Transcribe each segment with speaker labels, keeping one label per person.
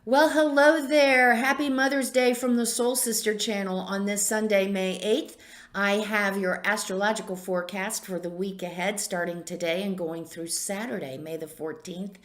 Speaker 1: Well, hello there. Happy Mother's Day from the Soul Sister channel on this Sunday, May 8th. I have your astrological forecast for the week ahead starting today and going through Saturday, May the 14th.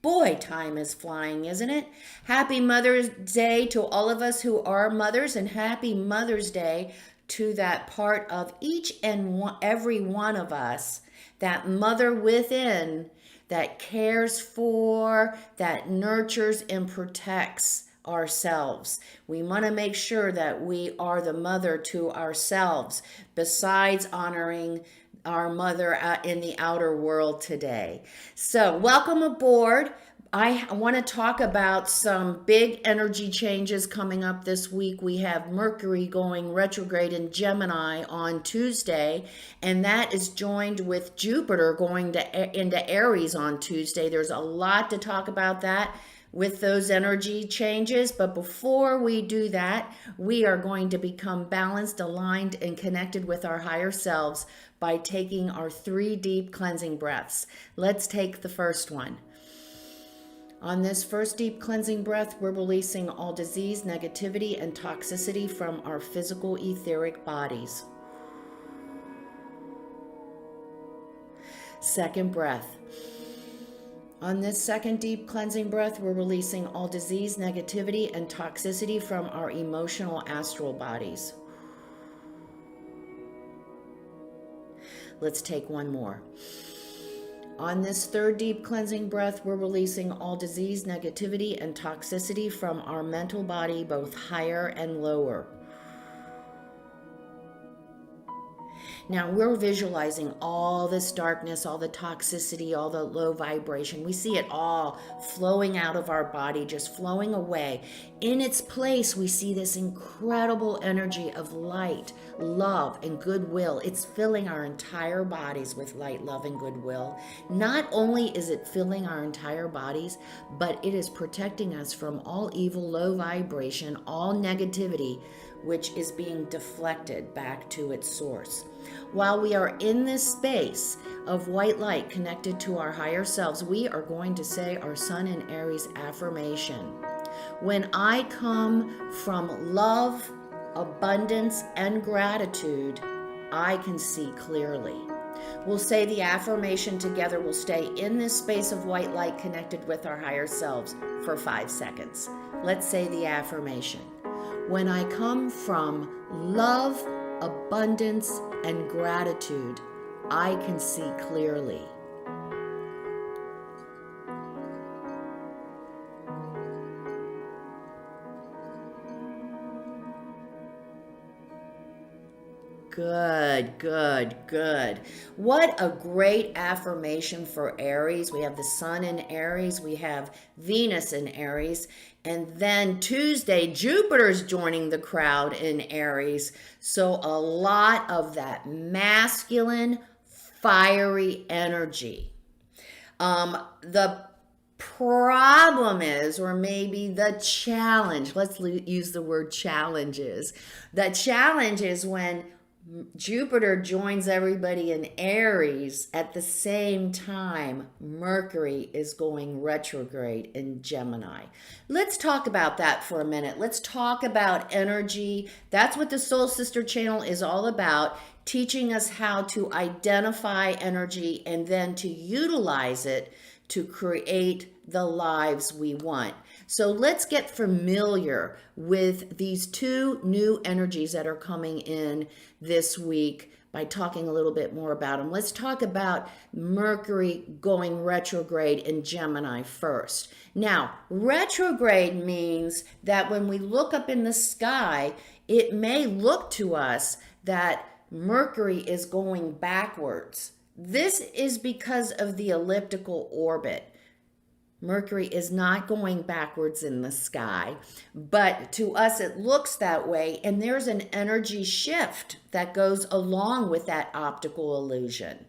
Speaker 1: Boy, time is flying, isn't it? Happy Mother's Day to all of us who are mothers, and happy Mother's Day to that part of each and every one of us, that mother within that cares for, that nurtures and protects ourselves. We want to make sure that we are the mother to ourselves, besides honoring our mother in the outer world today. So, welcome aboard. I want to talk about some big energy changes coming up this week. We have Mercury going retrograde in Gemini on Tuesday, and that is joined with Jupiter going into Aries on Tuesday. There's a lot to talk about that with those energy changes. But before we do that, we are going to become balanced, aligned, and connected with our higher selves by taking our 3 deep cleansing breaths. Let's take the first one. On this first deep cleansing breath, we're releasing all disease, negativity, and toxicity from our physical etheric bodies. Second breath. On this second deep cleansing breath, we're releasing all disease, negativity, and toxicity from our emotional astral bodies. Let's take one more. On this third deep cleansing breath, we're releasing all disease, negativity, and toxicity from our mental body, both higher and lower. Now we're visualizing all this darkness, all the toxicity, all the low vibration. We see it all flowing out of our body, just flowing away. In its place, we see this incredible energy of light, love, and goodwill. It's filling our entire bodies with light, love, and goodwill. Not only is it filling our entire bodies, but it is protecting us from all evil, low vibration, all negativity, which is being deflected back to its source. While we are in this space of white light connected to our higher selves, we are going to say our Sun and Aries affirmation. When I come from love, abundance, and gratitude, I can see clearly. We'll say the affirmation together. We'll stay in this space of white light connected with our higher selves for 5 seconds. Let's say the affirmation. When I come from love, abundance, and gratitude, I can see clearly. Good, good, good. What a great affirmation for Aries. We have the Sun in Aries, we have Venus in Aries, and then Tuesday, Jupiter's joining the crowd in Aries. So a lot of that masculine, fiery energy. The problem is, or maybe the challenge, let's use the word challenges. The challenge is when Jupiter joins everybody in Aries at the same time Mercury is going retrograde in Gemini. Let's talk about that for a minute. Let's talk about energy. That's what the Soul Sister channel is all about, teaching us how to identify energy and then to utilize it to create the lives we want. So let's get familiar with these 2 new energies that are coming in this week by talking a little bit more about them. Let's talk about Mercury going retrograde in Gemini first. Now, retrograde means that when we look up in the sky, it may look to us that Mercury is going backwards. This is because of the elliptical orbit. Mercury is not going backwards in the sky, but to us it looks that way, and there's an energy shift that goes along with that optical illusion.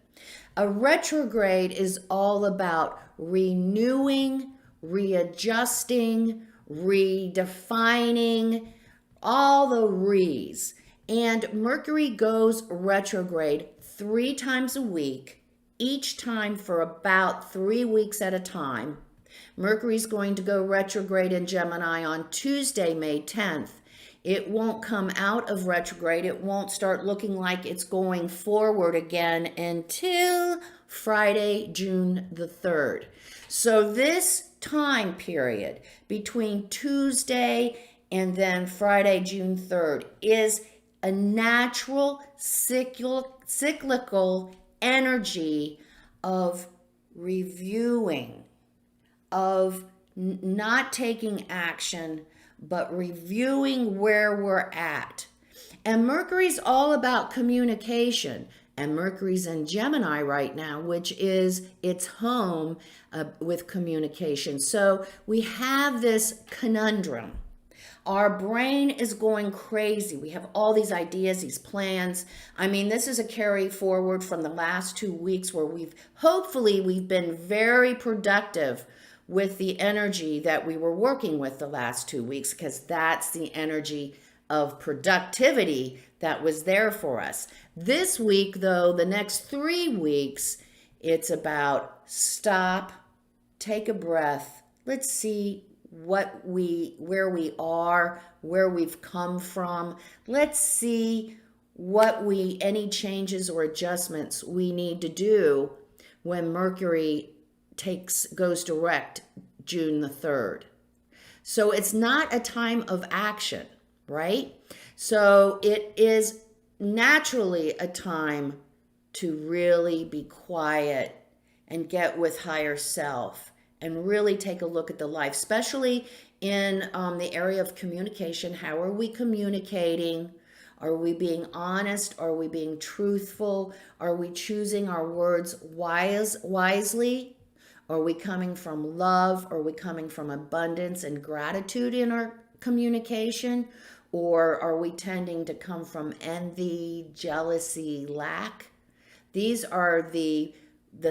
Speaker 1: A retrograde is all about renewing, readjusting, redefining, all the re's. And Mercury goes retrograde 3 times a week, each time for about 3 weeks at a time. Mercury's going to go retrograde in Gemini on Tuesday, May 10th. It won't come out of retrograde. It won't start looking like it's going forward again until Friday, June the 3rd. So this time period between Tuesday and then Friday, June 3rd is a natural cyclical energy of reviewing, of not taking action, but reviewing where we're at. And Mercury's all about communication. And Mercury's in Gemini right now, which is its home with communication. So we have this conundrum. Our brain is going crazy. We have all these ideas, these plans. I mean, this is a carry forward from the last 2 weeks where we've been very productive with the energy that we were working with the last 2 weeks, because that's the energy of productivity that was there for us. This week, though, the next 3 weeks, it's about stop, take a breath. Let's see where we are, where we've come from. Let's see any changes or adjustments we need to do when Mercury goes direct June the 3rd. So it's not a time of action, right? So it is naturally a time to really be quiet and get with higher self and really take a look at the life, especially in the area of communication. How are we communicating? Are we being honest? Are we being truthful? Are we choosing our words wisely? Are we coming from love? Are we coming from abundance and gratitude in our communication? Or are we tending to come from envy, jealousy, lack? These are the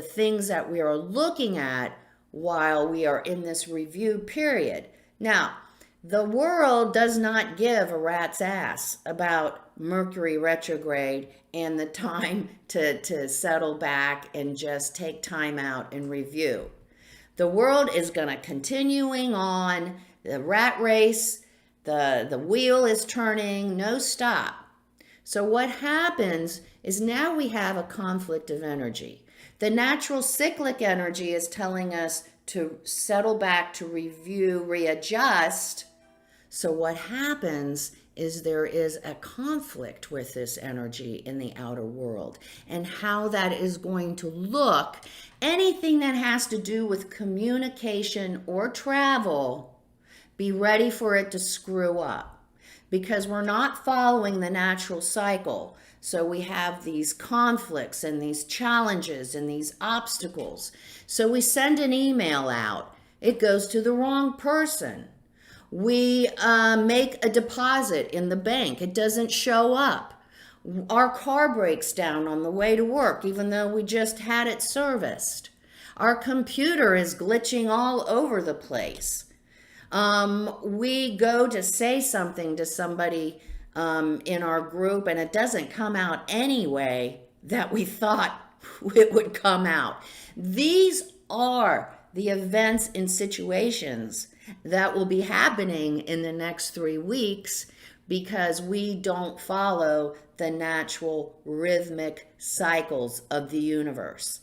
Speaker 1: things that we are looking at while we are in this review period. Now, the world does not give a rat's ass about Mercury retrograde and the time to settle back and just take time out and review. The world is going to continuing on. The rat race, the wheel is turning, no stop. So what happens is now we have a conflict of energy. The natural cyclic energy is telling us to settle back, to review, readjust. So what happens is there is a conflict with this energy in the outer world, and how that is going to look. Anything that has to do with communication or travel, be ready for it to screw up, because we're not following the natural cycle. So we have these conflicts and these challenges and these obstacles. So we send an email out. It goes to the wrong person. We make a deposit in the bank. It doesn't show up. Our car breaks down on the way to work, even though we just had it serviced. Our computer is glitching all over the place. We go to say something to somebody in our group, and it doesn't come out anyway that we thought it would come out. These are the events and situations that will be happening in the next 3 weeks, because we don't follow the natural rhythmic cycles of the universe.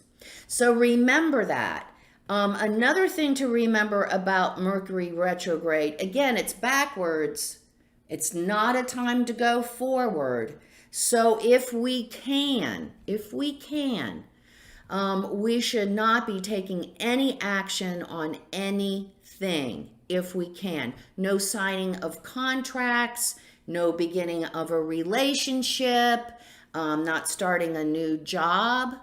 Speaker 1: So remember that. Another thing to remember about Mercury retrograde, again, it's backwards. It's not a time to go forward. So if we can, we should not be taking any action on anything if we can. No signing of contracts, no beginning of a relationship, not starting a new job,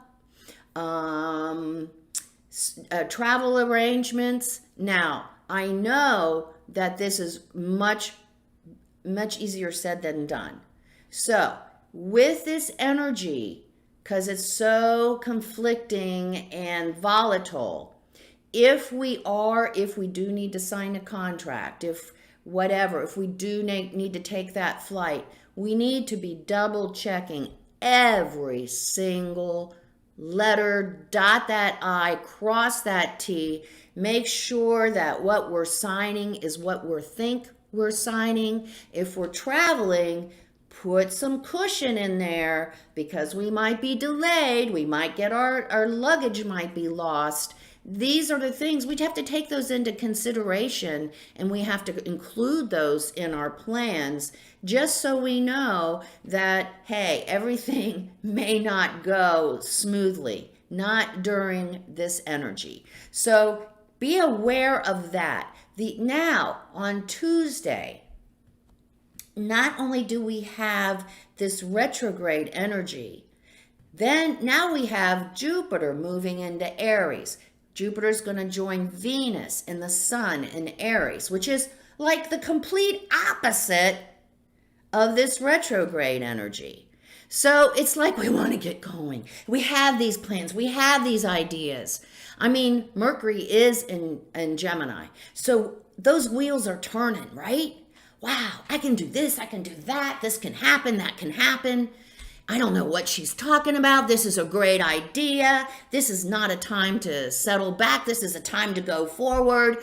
Speaker 1: travel arrangements. Now, I know that this is much easier said than done. So with this energy, because it's so conflicting and volatile, if we do need to sign a contract, if we do need to take that flight, we need to be double checking every single letter, dot that I, cross that T. Make sure that what we're signing is what we think we're signing. If we're traveling, put some cushion in there because we might be delayed. We might get our luggage might be lost. These are the things we have to take those into consideration, and we have to include those in our plans just so we know that, hey, everything may not go smoothly, not during this energy. So be aware of that. Now, on Tuesday, not only do we have this retrograde energy, then now we have Jupiter moving into Aries. Jupiter's going to join Venus and the Sun in Aries, which is like the complete opposite of this retrograde energy. So it's like we want to get going. We have these plans. We have these ideas. I mean, Mercury is in Gemini. So those wheels are turning, right? Wow, I can do this. I can do that. This can happen. That can happen. I don't know what she's talking about. This is a great idea. This is not a time to settle back. This is a time to go forward.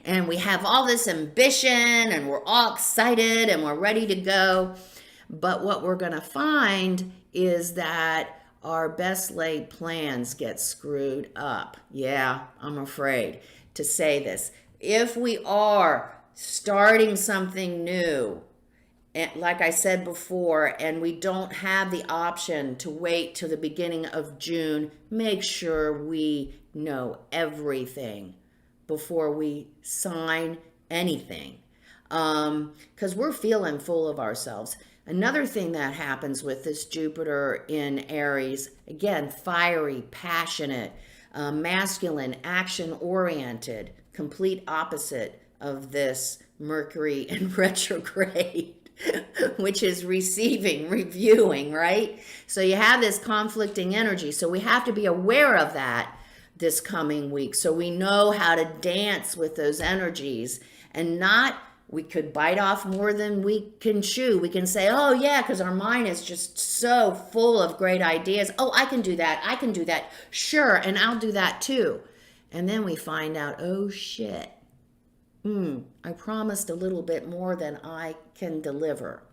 Speaker 1: And we have all this ambition and we're all excited and we're ready to go. But what we're going to find is that our best laid plans get screwed up. Yeah, I'm afraid to say this. If we are starting something new, and like I said before, and we don't have the option to wait till the beginning of June, make sure we know everything before we sign anything, because we're feeling full of ourselves. Another thing that happens with this Jupiter in Aries, again, fiery, passionate, masculine, action-oriented, complete opposite of this Mercury in retrograde. Which is receiving, reviewing, right? So you have this conflicting energy. So we have to be aware of that this coming week. So we know how to dance with those energies and not, we could bite off more than we can chew. We can say, oh yeah, because our mind is just so full of great ideas. Oh, I can do that. I can do that. Sure. And I'll do that too. And then we find out, oh shit. I promised a little bit more than I can deliver.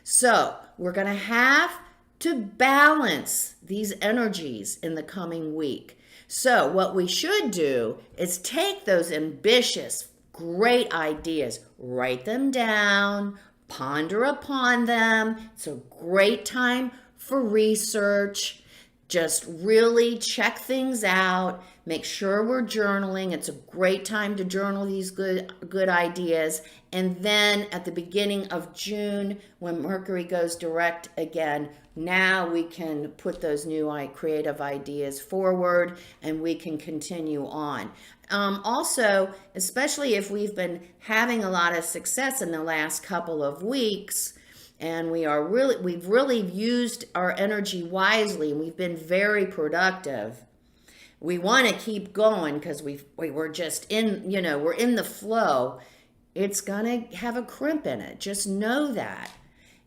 Speaker 1: So we're going to have to balance these energies in the coming week. So what we should do is take those ambitious, great ideas, write them down, ponder upon them. It's a great time for research. Just really check things out. Make sure we're journaling. It's a great time to journal these good ideas. And then at the beginning of June, when Mercury goes direct again, now we can put those new creative ideas forward and we can continue on. Also, especially if we've been having a lot of success in the last couple of weeks, and we've really used our energy wisely, and we've been very productive. We want to keep going because we're just we're in the flow. It's going to have a crimp in it. Just know that.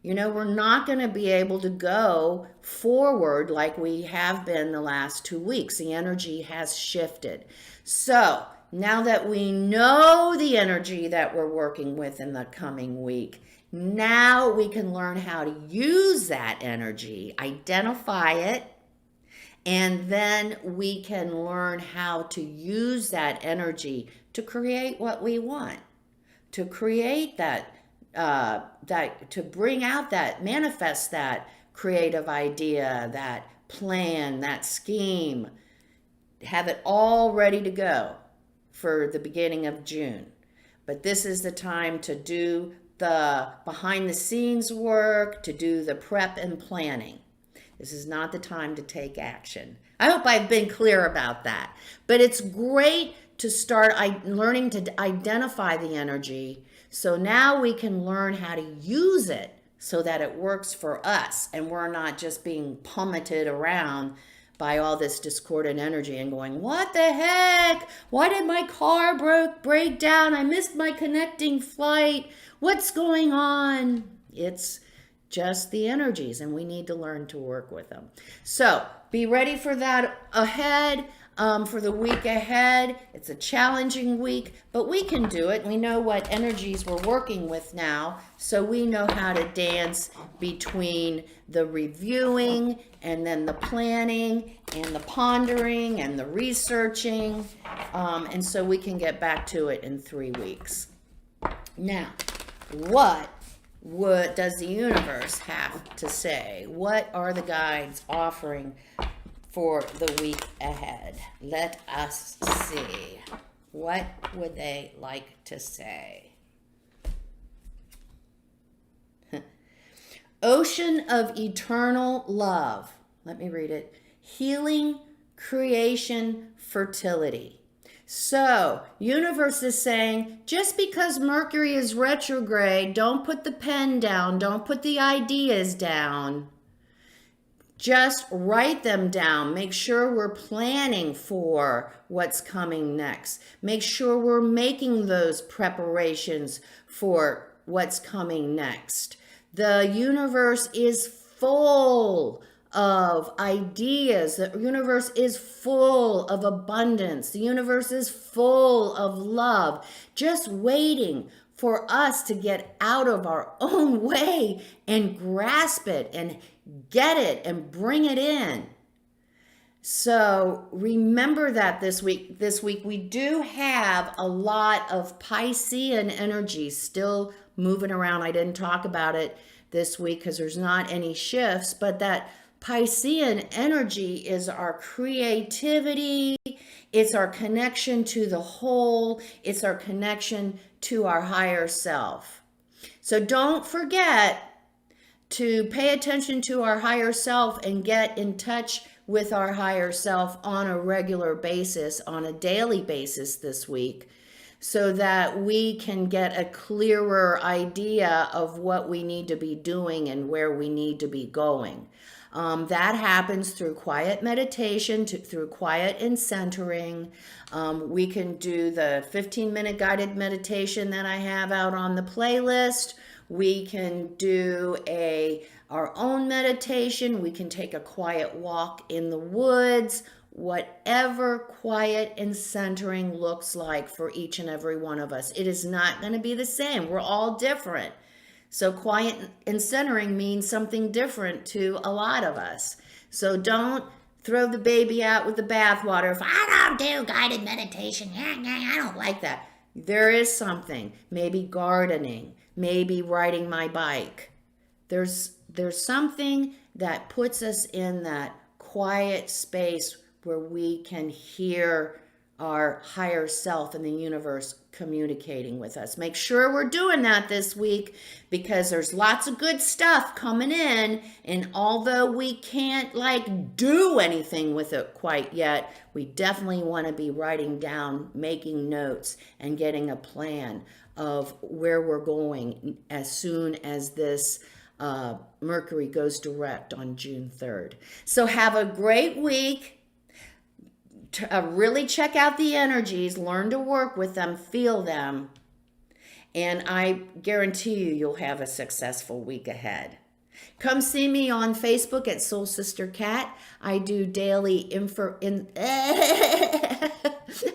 Speaker 1: We're not going to be able to go forward like we have been the last 2 weeks. The energy has shifted. So now that we know the energy that we're working with in the coming week, now we can learn how to use that energy, identify it, and then we can learn how to use that energy to create what we want, to create that, to bring out that, manifest that creative idea, that plan, that scheme, have it all ready to go for the beginning of June. But this is the time to do the behind the scenes work, to do the prep and planning. This is not the time to take action. I hope I've been clear about that. But it's great to start learning to identify the energy. So now we can learn how to use it so that it works for us and we're not just being pummeted around by all this discordant energy and going, what the heck? Why did my car break down? I missed my connecting flight. What's going on? It's just the energies, and we need to learn to work with them. So be ready for that ahead, for the week ahead. It's a challenging week, but we can do it. We know what energies we're working with now, so we know how to dance between the reviewing and then the planning and the pondering and the researching, and so we can get back to it in 3 weeks. Now, what does the universe have to say? What are the guides offering for the week ahead? Let us see. What would they like to say? Ocean of eternal love. Let me read it. Healing, creation, fertility. So, universe is saying, just because Mercury is retrograde, don't put the pen down, don't put the ideas down. Just write them down. Make sure we're planning for what's coming next. Make sure we're making those preparations for what's coming next. The universe is full of ideas. The universe is full of abundance. The universe is full of love, just waiting for us to get out of our own way and grasp it and get it and bring it in. So remember that this week we do have a lot of Piscean energy still moving around. I didn't talk about it this week because there's not any shifts, but that Piscean energy is our creativity, it's our connection to the whole, it's our connection to our higher self. So don't forget to pay attention to our higher self and get in touch with our higher self on a regular basis, on a daily basis this week, so that we can get a clearer idea of what we need to be doing and where we need to be going. That happens through quiet meditation, through quiet and centering. We can do the 15-minute guided meditation that I have out on the playlist. We can do our own meditation. We can take a quiet walk in the woods. Whatever quiet and centering looks like for each and every one of us. It is not going to be the same. We're all different. So quiet and centering means something different to a lot of us. So don't throw the baby out with the bathwater. If I don't do guided meditation, I don't like that. There is something, maybe gardening, maybe riding my bike. There's something that puts us in that quiet space where we can hear our higher self and the universe communicating with us. Make sure we're doing that this week because there's lots of good stuff coming in, and although we can't do anything with it quite yet, we definitely want to be writing down, making notes, and getting a plan of where we're going as soon as this Mercury goes direct on June 3rd. So have a great week. Really check out the energies, learn to work with them, feel them, and I guarantee you'll have a successful week ahead. Come see me on Facebook at Soul Sister Cat. I do daily I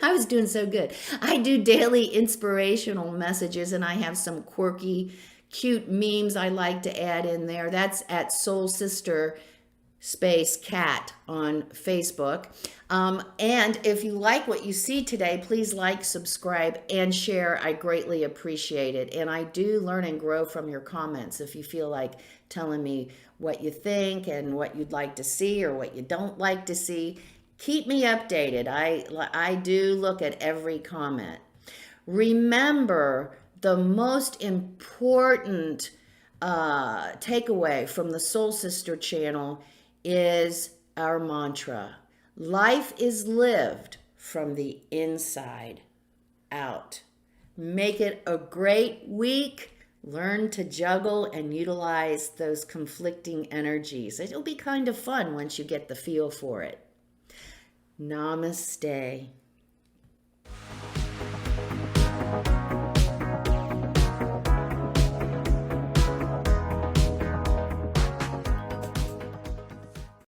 Speaker 1: was doing so good. I do daily inspirational messages, and I have some quirky, cute memes I like to add in there. That's at Soul Sister cat on Facebook. And if you like what you see today, please like, subscribe, and share. I greatly appreciate it. And I do learn and grow from your comments. If you feel like telling me what you think and what you'd like to see or what you don't like to see, keep me updated. I do look at every comment. Remember, the most important takeaway from the Soul Sister channel is our mantra. Life is lived from the inside out. Make it a great week. Learn to juggle and utilize those conflicting energies. It'll be kind of fun once you get the feel for it. Namaste.